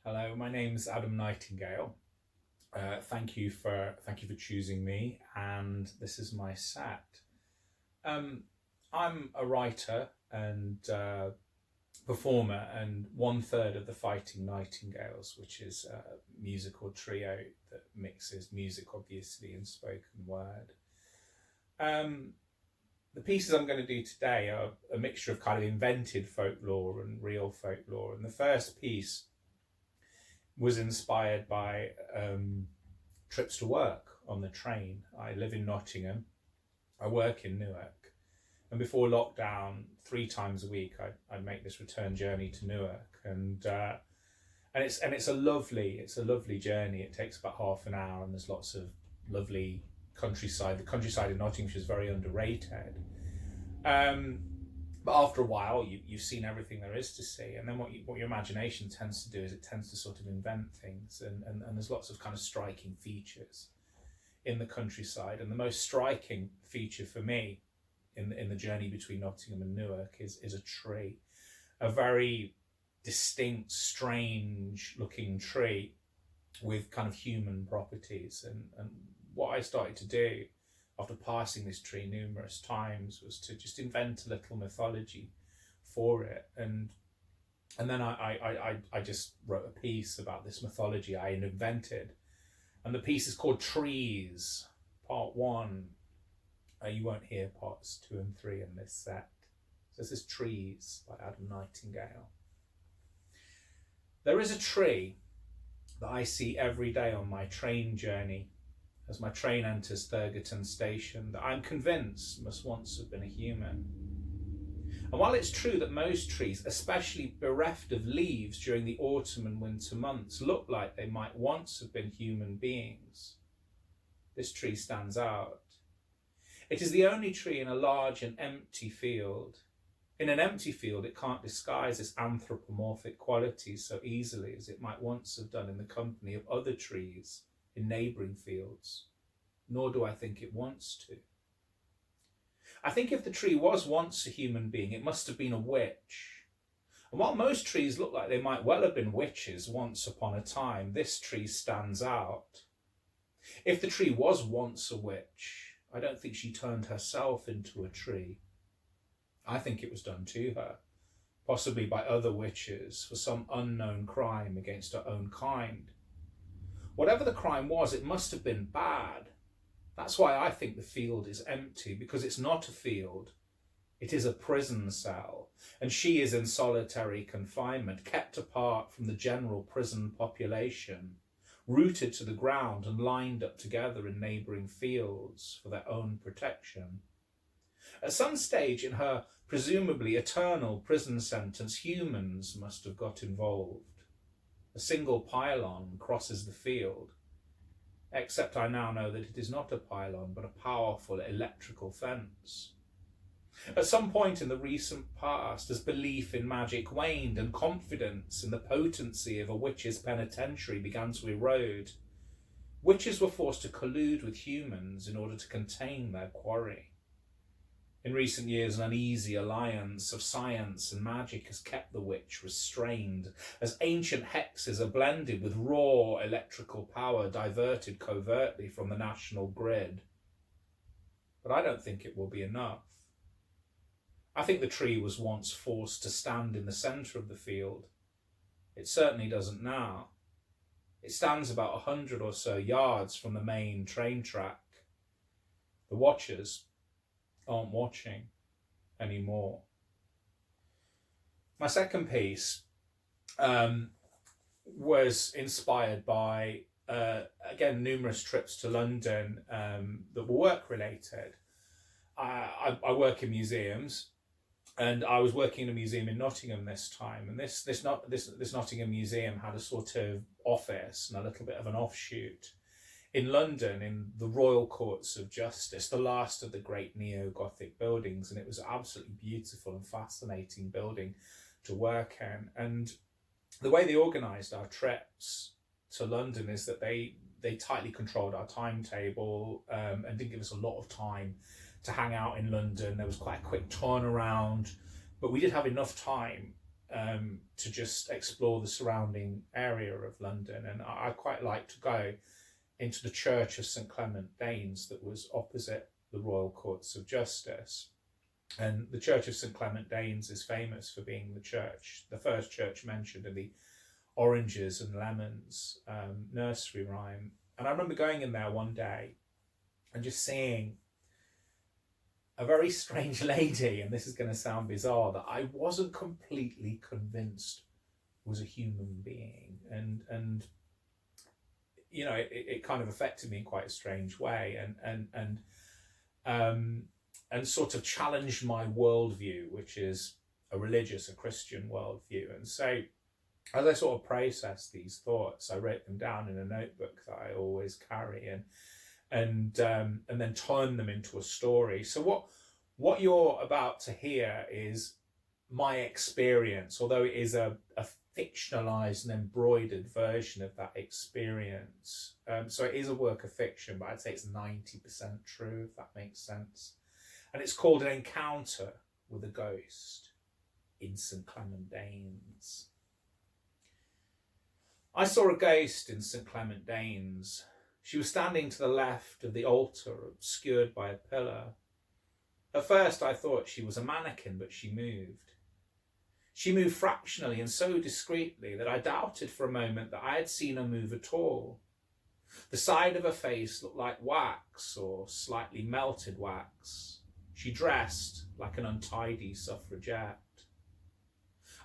Hello, my name's Adam Nightingale. Thank you for choosing me, and this is my set. I'm a writer and performer, and one third of the Fighting Nightingales, which is a musical trio that mixes music, obviously, and spoken word. The pieces I'm going to do today are a mixture of kind of invented folklore and real folklore. And the first piece was inspired by trips to work on the train. I live in Nottingham. I work in Newark. And before lockdown, 3 times a week, I'd make this return journey to Newark. And it's a lovely journey. It takes about half an hour, and there's lots of lovely countryside. The countryside in Nottinghamshire is very underrated. But after a while, you've seen everything there is to see, and then what your imagination tends to do is it tends to sort of invent things, and there's lots of kind of striking features in the countryside. And the most striking feature for me in the journey between Nottingham and Newark is a tree, a very distinct, strange looking tree with kind of human properties. And what I started to do after passing this tree numerous times was to just invent a little mythology for it. And then I just wrote a piece about this mythology I had invented. And the piece is called Trees, Part 1. You won't hear parts 2 and 3 in this set. So this is Trees by Adam Nightingale. There is a tree that I see every day on my train journey as my train enters Thurgerton station that I'm convinced must once have been a human. And while it's true that most trees, especially bereft of leaves during the autumn and winter months, look like they might once have been human beings, this tree stands out. It is the only tree in a large and empty field. In an empty field, it can't disguise its anthropomorphic qualities so easily as it might once have done in the company of other trees in neighbouring fields, nor do I think it wants to. I think if the tree was once a human being, it must have been a witch. And while most trees look like they might well have been witches once upon a time, this tree stands out. If the tree was once a witch, I don't think she turned herself into a tree. I think it was done to her, possibly by other witches, for some unknown crime against her own kind. Whatever the crime was, it must have been bad. That's why I think the field is empty, because it's not a field. It is a prison cell, and she is in solitary confinement, kept apart from the general prison population, rooted to the ground and lined up together in neighbouring fields for their own protection. At some stage in her presumably eternal prison sentence, humans must have got involved. A single pylon crosses the field, except I now know that it is not a pylon, but a powerful electrical fence. At some point in the recent past, as belief in magic waned and confidence in the potency of a witch's penitentiary began to erode, witches were forced to collude with humans in order to contain their quarry. In recent years, an uneasy alliance of science and magic has kept the witch restrained, as ancient hexes are blended with raw electrical power diverted covertly from the national grid. But I don't think it will be enough. I think the tree was once forced to stand in the centre of the field. It certainly doesn't now. It stands about 100 or so yards from the main train track. The watchers aren't watching anymore. My second piece was inspired by, again, numerous trips to London that were work related. I work in museums, and I was working in a museum in Nottingham this time, and this Nottingham museum had a sort of office and a little bit of an offshoot in London, in the Royal Courts of Justice, the last of the great neo-Gothic buildings, and it was an absolutely beautiful and fascinating building to work in. And the way they organised our trips to London is that they tightly controlled our timetable and didn't give us a lot of time to hang out in London. There was quite a quick turnaround, but we did have enough time to just explore the surrounding area of London. And I quite like to go into the Church of St Clement Danes that was opposite the Royal Courts of Justice. And the Church of St Clement Danes is famous for being the first church mentioned in the Oranges and Lemons nursery rhyme. And I remember going in there one day and just seeing a very strange lady, and this is going to sound bizarre, that I wasn't completely convinced was a human being. And you know, it kind of affected me in quite a strange way, and sort of challenged my worldview, which is a Christian worldview. And so as I sort of processed these thoughts, I wrote them down in a notebook that I always carry, and then turn them into a story. So what you're about to hear is my experience, although it is a fictionalized and embroidered version of that experience. So it is a work of fiction, but I'd say it's 90% true, if that makes sense. And it's called An Encounter with a Ghost in St Clement Danes. I saw a ghost in St Clement Danes. She was standing to the left of the altar, obscured by a pillar. At first I thought she was a mannequin, but she moved. She moved fractionally and so discreetly that I doubted for a moment that I had seen her move at all. The side of her face looked like wax, or slightly melted wax. She dressed like an untidy suffragette.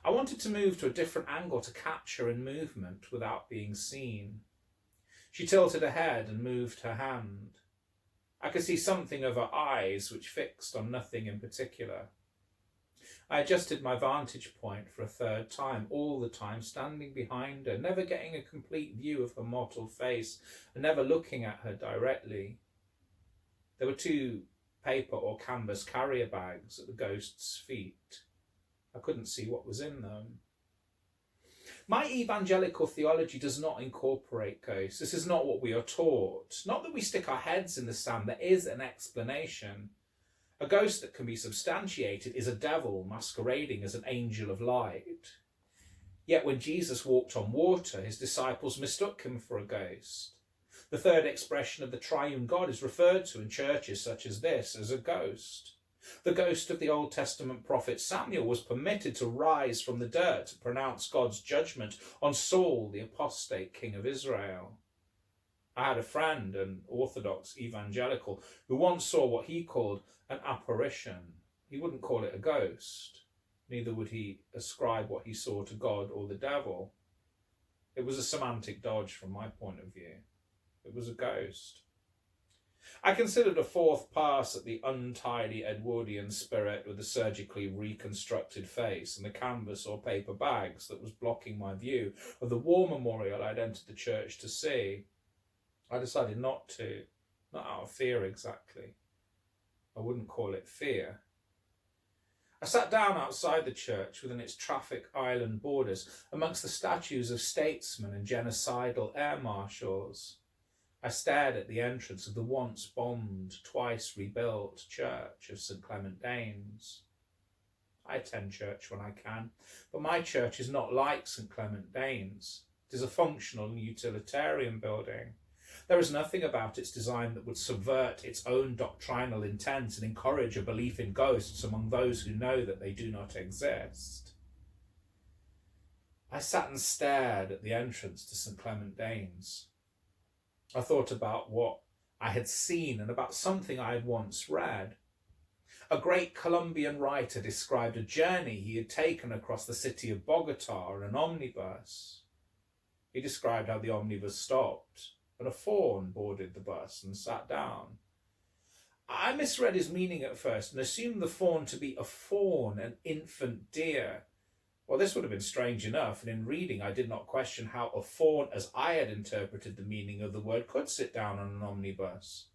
I wanted to move to a different angle to catch her in movement without being seen. She tilted her head and moved her hand. I could see something of her eyes, which fixed on nothing in particular. I adjusted my vantage point for a third time, all the time standing behind her, never getting a complete view of her mottled face and never looking at her directly. There were 2 paper or canvas carrier bags at the ghost's feet. I couldn't see what was in them. My evangelical theology does not incorporate ghosts. This is not what we are taught. Not that we stick our heads in the sand. There is an explanation. A ghost that can be substantiated is a devil masquerading as an angel of light. Yet when Jesus walked on water, his disciples mistook him for a ghost. The third expression of the triune God is referred to in churches such as this as a ghost. The ghost of the Old Testament prophet Samuel was permitted to rise from the dirt to pronounce God's judgment on Saul, the apostate king of Israel. I had a friend, an Orthodox evangelical, who once saw what he called an apparition. He wouldn't call it a ghost. Neither would he ascribe what he saw to God or the devil. It was a semantic dodge from my point of view. It was a ghost. I considered a fourth pass at the untidy Edwardian spirit with the surgically reconstructed face and the canvas or paper bags that was blocking my view of the war memorial I'd entered the church to see. I decided not to, not out of fear exactly. I wouldn't call it fear. I sat down outside the church within its traffic island borders amongst the statues of statesmen and genocidal air marshals. I stared at the entrance of the once bombed, twice rebuilt church of St Clement Danes. I attend church when I can, but my church is not like St Clement Danes. It is a functional and utilitarian building. There is nothing about its design that would subvert its own doctrinal intent and encourage a belief in ghosts among those who know that they do not exist. I sat and stared at the entrance to St Clement Danes. I thought about what I had seen and about something I had once read. A great Colombian writer described a journey he had taken across the city of Bogota in an omnibus. He described how the omnibus stopped and a fawn boarded the bus and sat down. I misread his meaning at first and assumed the fawn to be a fawn, an infant deer. Well, this would have been strange enough, and in reading I did not question how a fawn, as I had interpreted the meaning of the word, could sit down on an omnibus.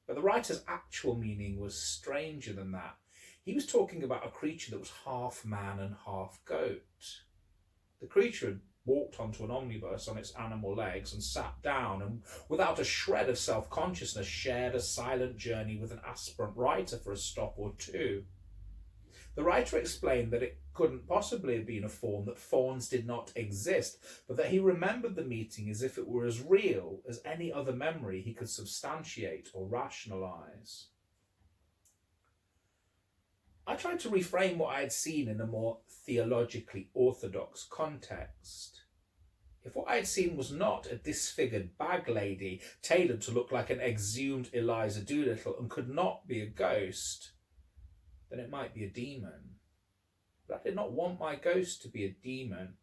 But the writer's actual meaning was stranger than that. He was talking about a creature that was half man and half goat. The creature had walked onto an omnibus on its animal legs and sat down, and without a shred of self-consciousness shared a silent journey with an aspirant writer for a stop or two. The writer explained that it couldn't possibly have been a form, that fawns did not exist, but that he remembered the meeting as if it were as real as any other memory he could substantiate or rationalise. I tried to reframe what I had seen in a more theologically orthodox context. If what I had seen was not a disfigured bag lady tailored to look like an exhumed Eliza Doolittle and could not be a ghost, then it might be a demon. But I did not want my ghost to be a demon.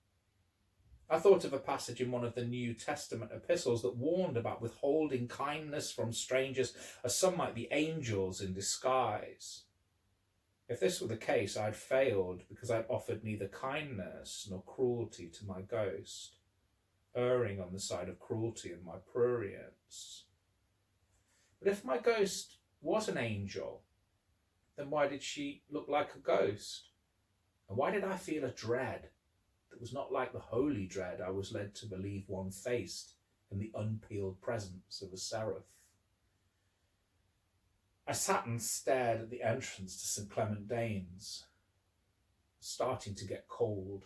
I thought of a passage in one of the New Testament epistles that warned about withholding kindness from strangers, as some might be angels in disguise. If this were the case, I'd failed because I'd offered neither kindness nor cruelty to my ghost, erring on the side of cruelty in my prurience. But if my ghost was an angel, then why did she look like a ghost? And why did I feel a dread that was not like the holy dread I was led to believe one faced in the unpeeled presence of a seraph? I sat and stared at the entrance to St Clement Danes, starting to get cold.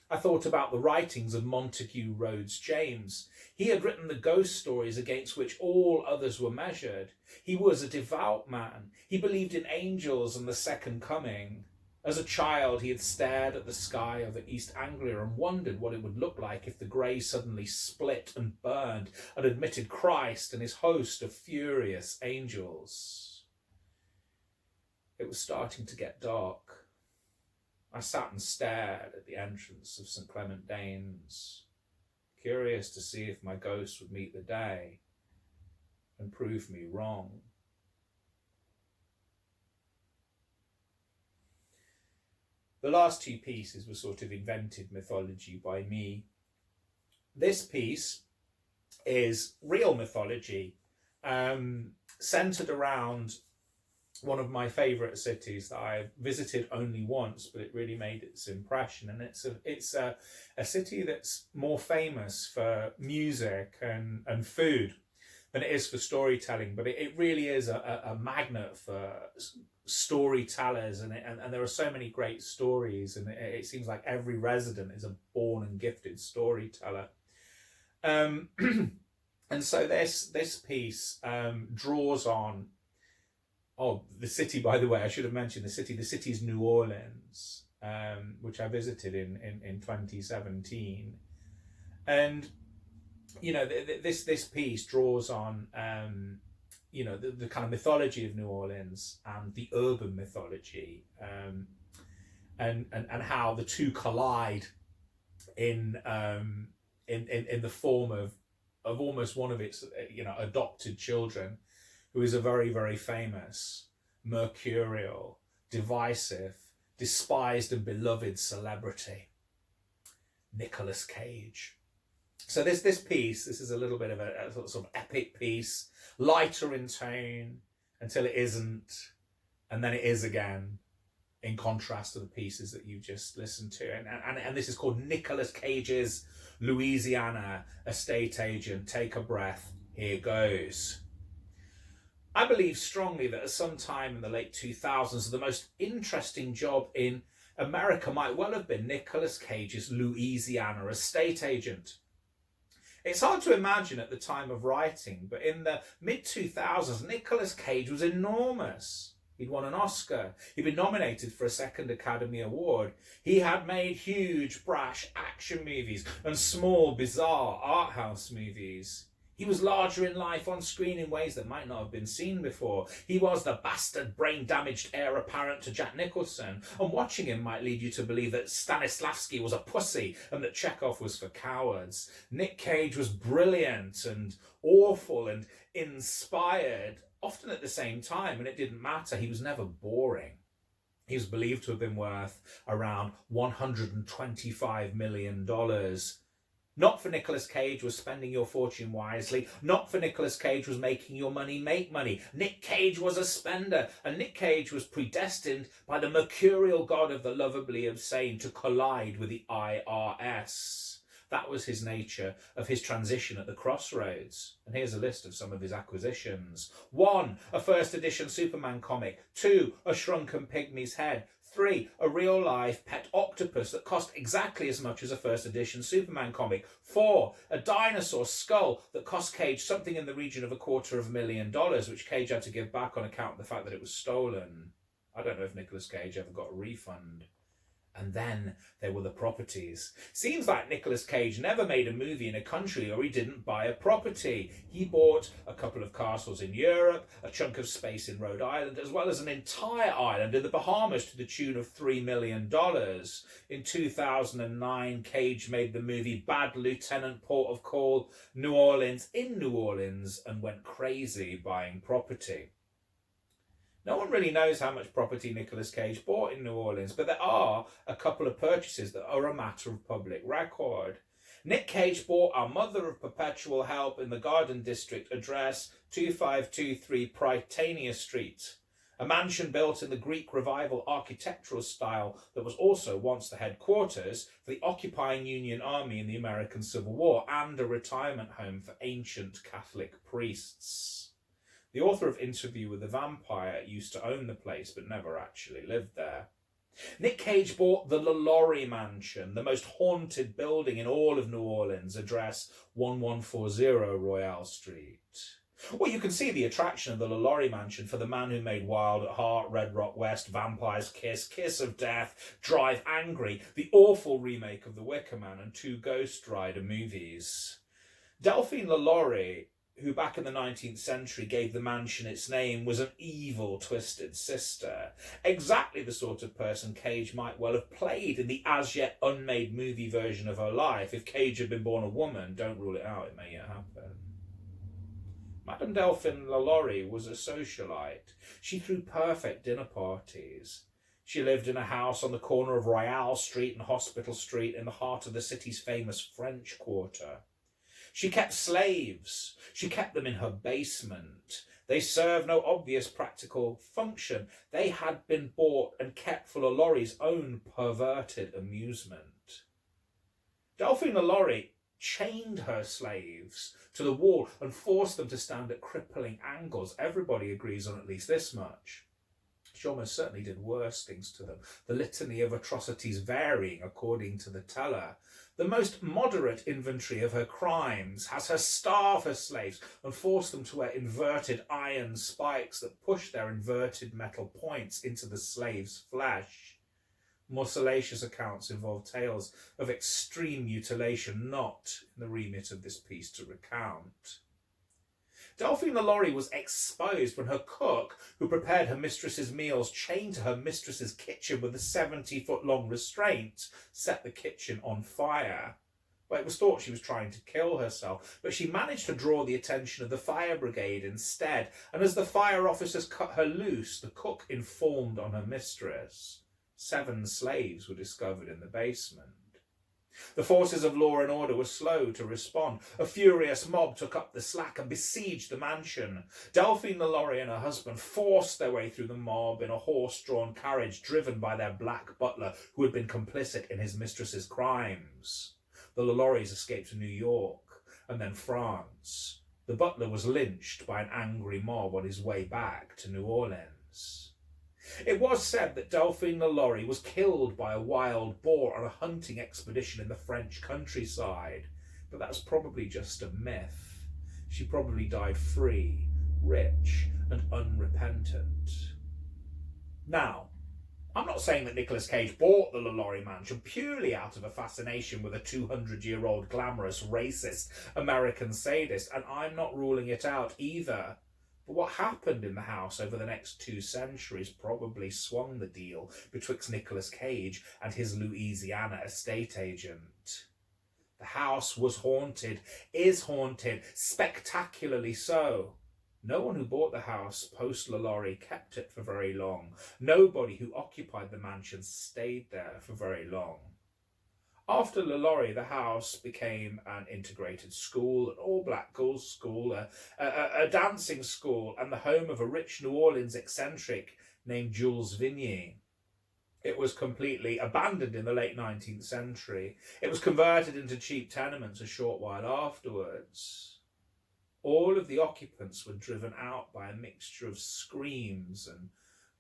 I thought about the writings of Montague Rhodes James. He had written the ghost stories against which all others were measured. He was a devout man. He believed in angels and the second coming. As a child, he had stared at the sky over East Anglia and wondered what it would look like if the grey suddenly split and burned and admitted Christ and his host of furious angels. It was starting to get dark. I sat and stared at the entrance of St Clement Danes, curious to see if my ghost would meet the day and prove me wrong. The last two pieces were sort of invented mythology by me. This piece is real mythology, centred around one of my favourite cities that I've visited only once, but it really made its impression. And it's a city that's more famous for music and food than it is for storytelling, but it really is a magnet for storytellers, and there are so many great stories, and it seems like every resident is a born and gifted storyteller. And so this piece draws on the city. By the way, I should have mentioned the city. The city is New Orleans, which I visited in 2017, and this piece draws on the kind of mythology of New Orleans and the urban mythology, and how the two collide in the form of almost one of its adopted children, who is a very, very famous, mercurial, divisive, despised and beloved celebrity, Nicolas Cage. So this piece is a little bit of a sort of epic piece, lighter in tone until it isn't, and then it is again, in contrast to the pieces that you just listened to. And this is called Nicolas Cage's Louisiana Estate Agent. Take a breath, here goes. I believe strongly that at some time in the late 2000s, the most interesting job in America might well have been Nicolas Cage's Louisiana Estate Agent. It's hard to imagine at the time of writing, but in the mid-2000s, Nicolas Cage was enormous. He'd won an Oscar. He'd been nominated for a second Academy Award. He had made huge, brash action movies and small, bizarre art house movies. He was larger in life on screen in ways that might not have been seen before. He was the bastard, brain-damaged heir apparent to Jack Nicholson, and watching him might lead you to believe that Stanislavski was a pussy and that Chekhov was for cowards. Nick Cage was brilliant and awful and inspired, often at the same time, and it didn't matter. He was never boring. He was believed to have been worth around $125 million. Not for Nicolas Cage was spending your fortune wisely. Not for Nicolas Cage was making your money make money. Nick Cage was a spender, and Nick Cage was predestined by the mercurial god of the lovably obscene to collide with the IRS. That was his nature of his transition at the crossroads. And here's a list of some of his acquisitions. 1, a first edition Superman comic. 2, a shrunken pygmy's head. 3, a real-life pet octopus that cost exactly as much as a first edition Superman comic. 4, a dinosaur skull that cost Cage something in the region of $250,000, which Cage had to give back on account of the fact that it was stolen. I don't know if Nicolas Cage ever got a refund. And then there were the properties. Seems like Nicolas Cage never made a movie in a country or he didn't buy a property. He bought a couple of castles in Europe, a chunk of space in Rhode Island, as well as an entire island in the Bahamas to the tune of $3 million. In 2009, Cage made the movie Bad Lieutenant Port of Call, New Orleans in New Orleans, and went crazy buying property. No one really knows how much property Nicolas Cage bought in New Orleans, but there are a couple of purchases that are a matter of public record. Nick Cage bought Our Mother of Perpetual Help in the Garden District, address 2523 Prytania Street, a mansion built in the Greek Revival architectural style that was also once the headquarters for the occupying Union Army in the American Civil War and a retirement home for ancient Catholic priests. The author of Interview with the Vampire used to own the place but never actually lived there. Nick Cage bought the LaLaurie Mansion, the most haunted building in all of New Orleans, address 1140 Royale Street. Well, you can see the attraction of the LaLaurie Mansion for the man who made Wild at Heart, Red Rock West, Vampire's Kiss, Kiss of Death, Drive Angry, the awful remake of The Wicker Man, and 2 Ghost Rider movies. Delphine LaLaurie, who back in the 19th century gave the mansion its name, was an evil, twisted sister. Exactly the sort of person Cage might well have played in the as-yet unmade movie version of her life. If Cage had been born a woman, don't rule it out, it may yet happen. Madame Delphine LaLaurie was a socialite. She threw perfect dinner parties. She lived in a house on the corner of Royale Street and Hospital Street in the heart of the city's famous French Quarter. She kept slaves. She kept them in her basement. They served no obvious practical function. They had been bought and kept for LaLaurie's own perverted amusement. Delphine LaLaurie chained her slaves to the wall and forced them to stand at crippling angles. Everybody agrees on at least this much. She almost certainly did worse things to them, the litany of atrocities varying according to the teller. The most moderate inventory of her crimes has her starve her slaves and force them to wear inverted iron spikes that push their inverted metal points into the slave's flesh. More salacious accounts involve tales of extreme mutilation, not in the remit of this piece to recount. Delphine LaLaurie was exposed when her cook, who prepared her mistress's meals, chained to her mistress's kitchen with a 70-foot-long restraint, set the kitchen on fire. Well, it was thought she was trying to kill herself, but she managed to draw the attention of the fire brigade instead, and as the fire officers cut her loose, the cook informed on her mistress. 7 slaves were discovered in the basement. The forces of law and order were slow to respond. A furious mob took up the slack and besieged the mansion. Delphine LaLaurie and her husband forced their way through the mob in a horse-drawn carriage driven by their black butler, who had been complicit in his mistress's crimes. The LaLauries escaped to New York and then France. The butler was lynched by an angry mob on his way back to New Orleans. It was said that Delphine LaLaurie was killed by a wild boar on a hunting expedition in the French countryside, but that's probably just a myth. She probably died free, rich, and unrepentant. Now, I'm not saying that Nicolas Cage bought the LaLaurie mansion purely out of a fascination with a 200-year-old glamorous racist American sadist, and I'm not ruling it out either. But what happened in the house over the next 2 centuries probably swung the deal betwixt Nicolas Cage and his Louisiana estate agent. The house was haunted, is haunted, spectacularly so. No one who bought the house post LaLaurie kept it for very long. Nobody who occupied the mansion stayed there for very long. After LaLaurie, the house became an integrated school, an all-black girls' school, a dancing school, and the home of a rich New Orleans eccentric named Jules Vigny. It was completely abandoned in the late 19th century. It was converted into cheap tenements a short while afterwards. All of the occupants were driven out by a mixture of screams and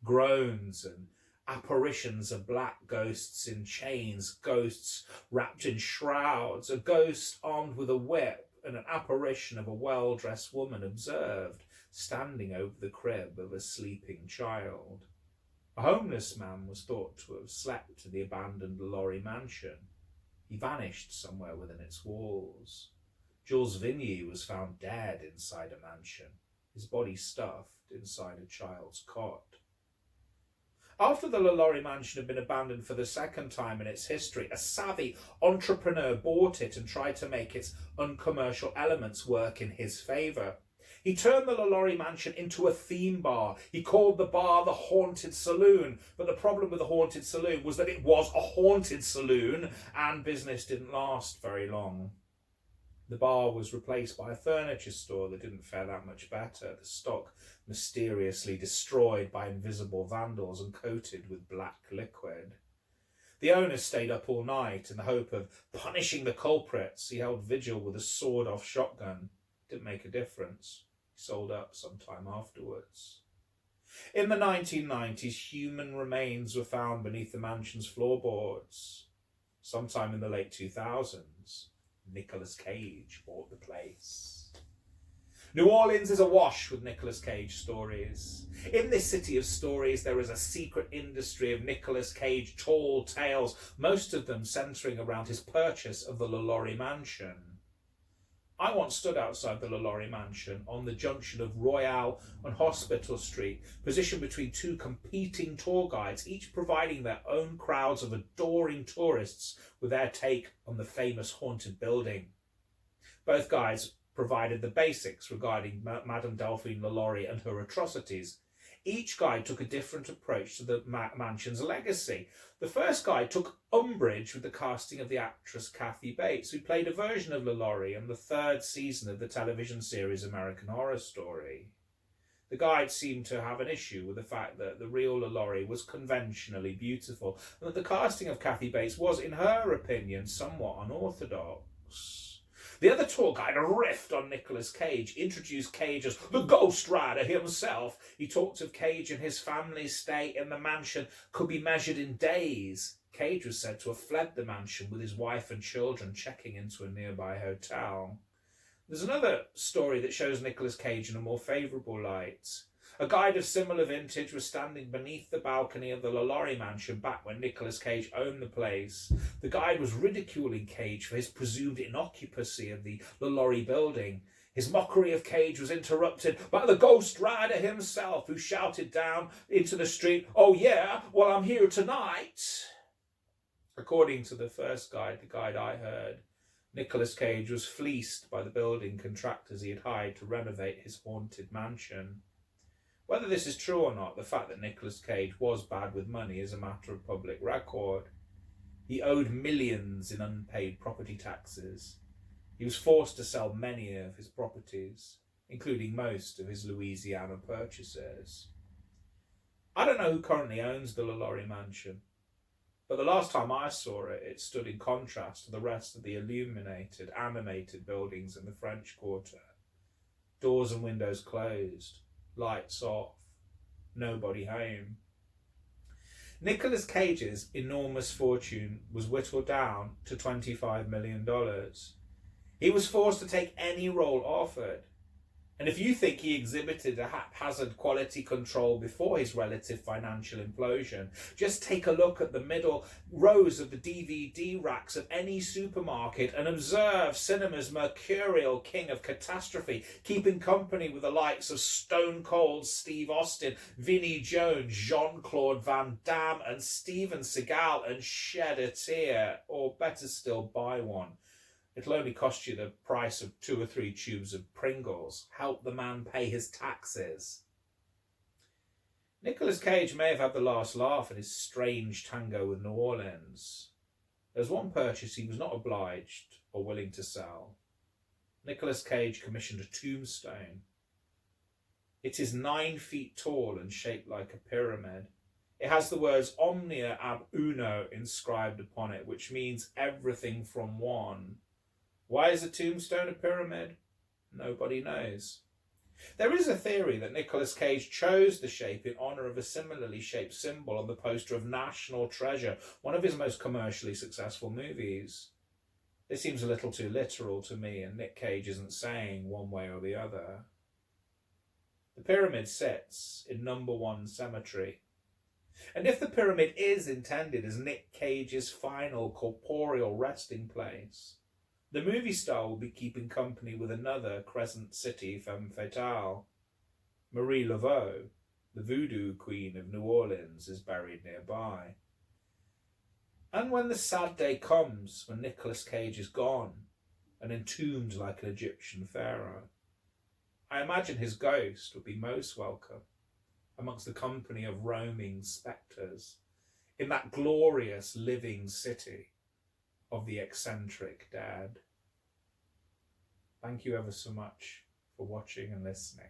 groans and apparitions of black ghosts in chains, ghosts wrapped in shrouds, a ghost armed with a whip, and an apparition of a well-dressed woman observed standing over the crib of a sleeping child. A homeless man was thought to have slept in the abandoned Lorry mansion. He vanished somewhere within its walls. Jules Vigny was found dead inside a mansion, his body stuffed inside a child's cot. After the Lorry mansion had been abandoned for the second time in its history, a savvy entrepreneur bought it and tried to make its uncommercial elements work in his favour. He turned the Lorry mansion into a theme bar. He called the bar the Haunted Saloon, but the problem with the Haunted Saloon was that it was a haunted saloon and business didn't last very long. The bar was replaced by a furniture store that didn't fare that much better, the stock mysteriously destroyed by invisible vandals and coated with black liquid. The owner stayed up all night in the hope of punishing the culprits. He held vigil with a sawed-off shotgun. Didn't make a difference. He sold up sometime afterwards. In the 1990s, human remains were found beneath the mansion's floorboards. Sometime in the late 2000s, Nicolas Cage bought the place. New Orleans is awash with Nicolas Cage stories. In this city of stories, there is a secret industry of Nicolas Cage tall tales, most of them centering around his purchase of the Lorry mansion. I once stood outside the Lorry mansion on the junction of Royale and Hospital Street, positioned between two competing tour guides, each providing their own crowds of adoring tourists with their take on the famous haunted building. Both guides provided the basics regarding Madame Delphine Lalaurie and her atrocities. Each guide took a different approach to the mansion's legacy. The first guide took umbrage with the casting of the actress Kathy Bates, who played a version of Lalaurie in the third season of the television series American Horror Story. The guide seemed to have an issue with the fact that the real Lalaurie was conventionally beautiful, and that the casting of Kathy Bates was, in her opinion, somewhat unorthodox. The other tour guide riffed on Nicolas Cage, introduced Cage as the Ghost Rider himself. He talked of Cage and his family's stay in the mansion could be measured in days. Cage was said to have fled the mansion with his wife and children, checking into a nearby hotel. There's another story that shows Nicolas Cage in a more favourable light. A guide of similar vintage was standing beneath the balcony of the Lalaurie mansion back when Nicolas Cage owned the place. The guide was ridiculing Cage for his presumed inoccupancy of the Lalaurie building. His mockery of Cage was interrupted by the Ghost Rider himself, who shouted down into the street, "Oh yeah, well I'm here tonight." According to the first guide, the guide I heard, Nicolas Cage was fleeced by the building contractors he had hired to renovate his haunted mansion. Whether this is true or not, the fact that Nicolas Cage was bad with money is a matter of public record. He owed millions in unpaid property taxes. He was forced to sell many of his properties, including most of his Louisiana purchases. I don't know who currently owns the Lalaurie mansion, but the last time I saw it, it stood in contrast to the rest of the illuminated, animated buildings in the French Quarter. Doors and windows closed, lights off, nobody home. Nicolas Cage's enormous fortune was whittled down to $25 million. He was forced to take any role offered. And if you think he exhibited a haphazard quality control before his relative financial implosion, just take a look at the middle rows of the DVD racks of any supermarket and observe cinema's mercurial king of catastrophe, keeping company with the likes of Stone Cold Steve Austin, Vinnie Jones, Jean-Claude Van Damme and Steven Seagal, and shed a tear, or better still, buy one. It'll only cost you the price of 2 or 3 tubes of Pringles. Help the man pay his taxes. Nicolas Cage may have had the last laugh at his strange tango with New Orleans. There's one purchase he was not obliged or willing to sell. Nicolas Cage commissioned a tombstone. It is 9 feet tall and shaped like a pyramid. It has the words omnia ab uno inscribed upon it, which means everything from one. Why is a tombstone a pyramid? Nobody knows. There is a theory that Nicolas Cage chose the shape in honour of a similarly shaped symbol on the poster of National Treasure, one of his most commercially successful movies. This seems a little too literal to me, and Nick Cage isn't saying one way or the other. The pyramid sits in number 1 cemetery. And if the pyramid is intended as Nick Cage's final corporeal resting place, the movie star will be keeping company with another Crescent City femme fatale. Marie Laveau, the voodoo queen of New Orleans, is buried nearby. And when the sad day comes, when Nicolas Cage is gone and entombed like an Egyptian pharaoh, I imagine his ghost would be most welcome amongst the company of roaming spectres in that glorious living city of the eccentric dead. Thank you ever so much for watching and listening.